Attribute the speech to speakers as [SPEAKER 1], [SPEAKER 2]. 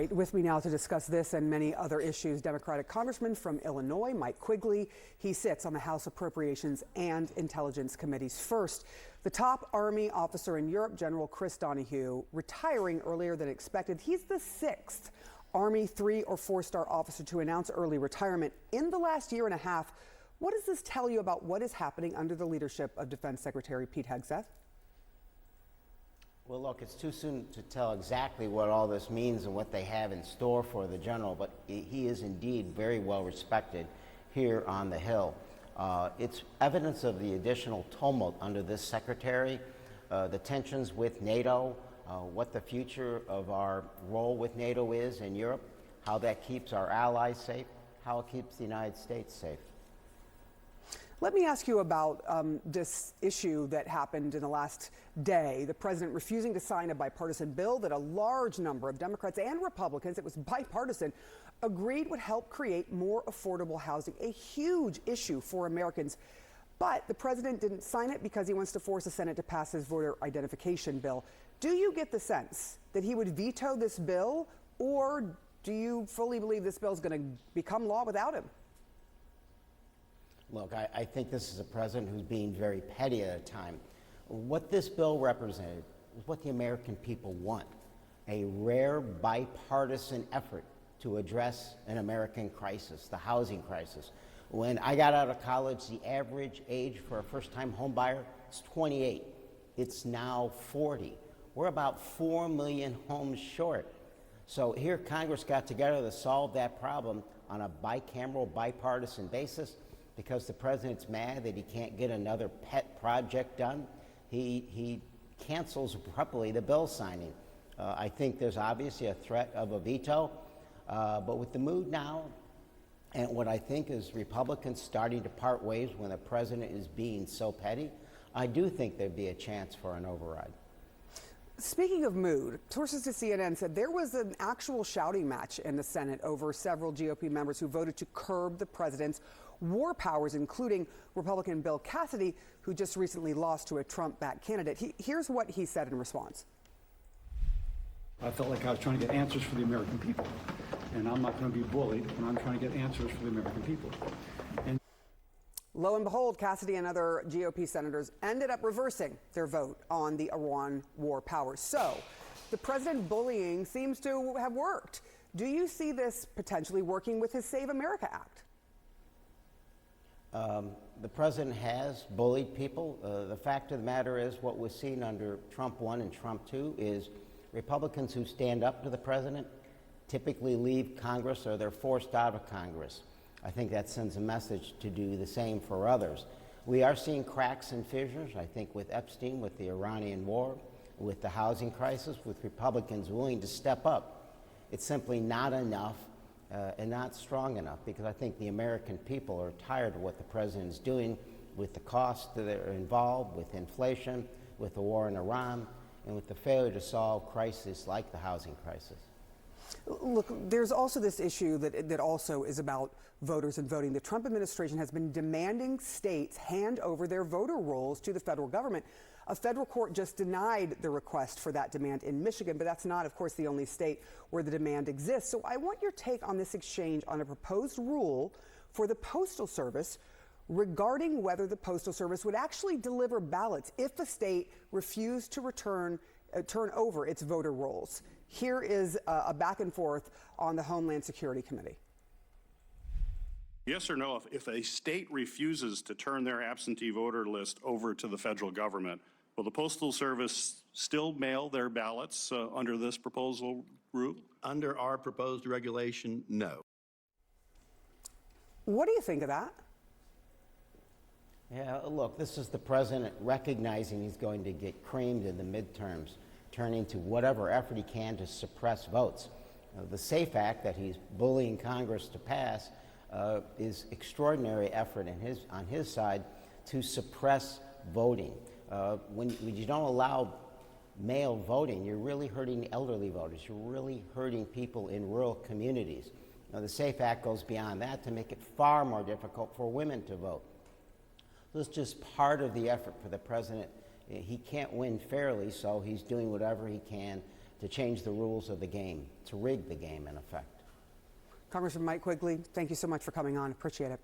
[SPEAKER 1] right, with me now to discuss this and many other issues, Democratic Congressman from Illinois, Mike Quigley. He sits on the House Appropriations and Intelligence Committees. First, the top Army officer in Europe, General Chris Donahue, retiring earlier than expected. He's the sixth Army 3- or 4-star officer to announce early retirement in the last year and a half. What does this tell you about what is happening under the leadership of Defense Secretary Pete Hegseth?
[SPEAKER 2] Well, look, it's too soon to tell exactly what all this means and what they have in store for the general, but he is indeed very well respected here on the Hill. It's evidence of the additional tumult under this secretary, the tensions with NATO, what the future of our role with NATO is in Europe, how that keeps our allies safe, how it keeps the United States safe.
[SPEAKER 1] Let me ask you about this issue that happened in the last day. The president refusing to sign a bipartisan bill that a large number of Democrats and Republicans, it was bipartisan, agreed would help create more affordable housing, a huge issue for Americans. But the president didn't sign it because he wants to force the Senate to pass his voter identification bill. Do you get the sense that he would veto this bill, or do you fully believe this bill is going to become law without him?
[SPEAKER 2] Look, I think this is a president who's being very petty at a time. What this bill represented was what the American people want, a rare bipartisan effort to address an American crisis, the housing crisis. When I got out of college, the average age for a first-time home buyer is 28. It's now 40. We're about 4 million homes short. So here Congress got together to solve that problem on a bicameral, bipartisan basis. Because the president's mad that he can't get another pet project done, he cancels abruptly the bill signing. I think there's obviously a threat of a veto, but with the mood now, and what I think is Republicans starting to part ways when the president is being so petty, I do think there'd be a chance for an override.
[SPEAKER 1] Speaking of mood, sources to CNN said there was an actual shouting match in the Senate over several GOP members who voted to curb the president's war powers, including Republican Bill Cassidy, who just recently lost to a Trump-backed candidate. Here's what he said in response.
[SPEAKER 3] I felt like I was trying to get answers for the American people, and I'm not going to be bullied, and I'm trying to get answers for the American people. And
[SPEAKER 1] lo and behold, Cassidy and other GOP senators ended up reversing their vote on the Iran war powers. So the president bullying seems to have worked. Do you see this potentially working with his Save America Act?
[SPEAKER 2] The president has bullied people. The fact of the matter is what was seen under Trump 1 and Trump 2 is Republicans who stand up to the president typically leave Congress or they're forced out of Congress. I think that sends a message to do the same for others. We are seeing cracks and fissures, I think, with Epstein, with the Iranian war, with the housing crisis, with Republicans willing to step up. It's simply not enough. And not strong enough, because I think the American people are tired of what the president is doing with the costs that are involved, with inflation, with the war in Iran, and with the failure to solve crises like the housing crisis.
[SPEAKER 1] Look, there's also this issue that also is about voters and voting. The Trump administration has been demanding states hand over their voter rolls to the federal government. A federal court just denied the request for that demand in Michigan, but that's not, of course, the only state where the demand exists. So I want your take on this exchange on a proposed rule for the Postal Service regarding whether the Postal Service would actually deliver ballots if a state refused to turn over its voter rolls. Here is a back and forth on the Homeland Security Committee.
[SPEAKER 4] Yes or no, if a state refuses to turn their absentee voter list over to the federal government, will the Postal Service still mail their ballots under this proposal route?
[SPEAKER 5] Under our proposed regulation, no.
[SPEAKER 1] What do you think of that?
[SPEAKER 2] Yeah, look, this is the president recognizing he's going to get creamed in the midterms, turning to whatever effort he can to suppress votes. The SAFE Act that he's bullying Congress to pass is extraordinary effort on his side to suppress voting. When you don't allow mail voting, you're really hurting the elderly voters. You're really hurting people in rural communities. Now, the SAFE Act goes beyond that to make it far more difficult for women to vote. This is just part of the effort for the president. He can't win fairly, so he's doing whatever he can to change the rules of the game, to rig the game in effect.
[SPEAKER 1] Congressman Mike Quigley, thank you so much for coming on. Appreciate it.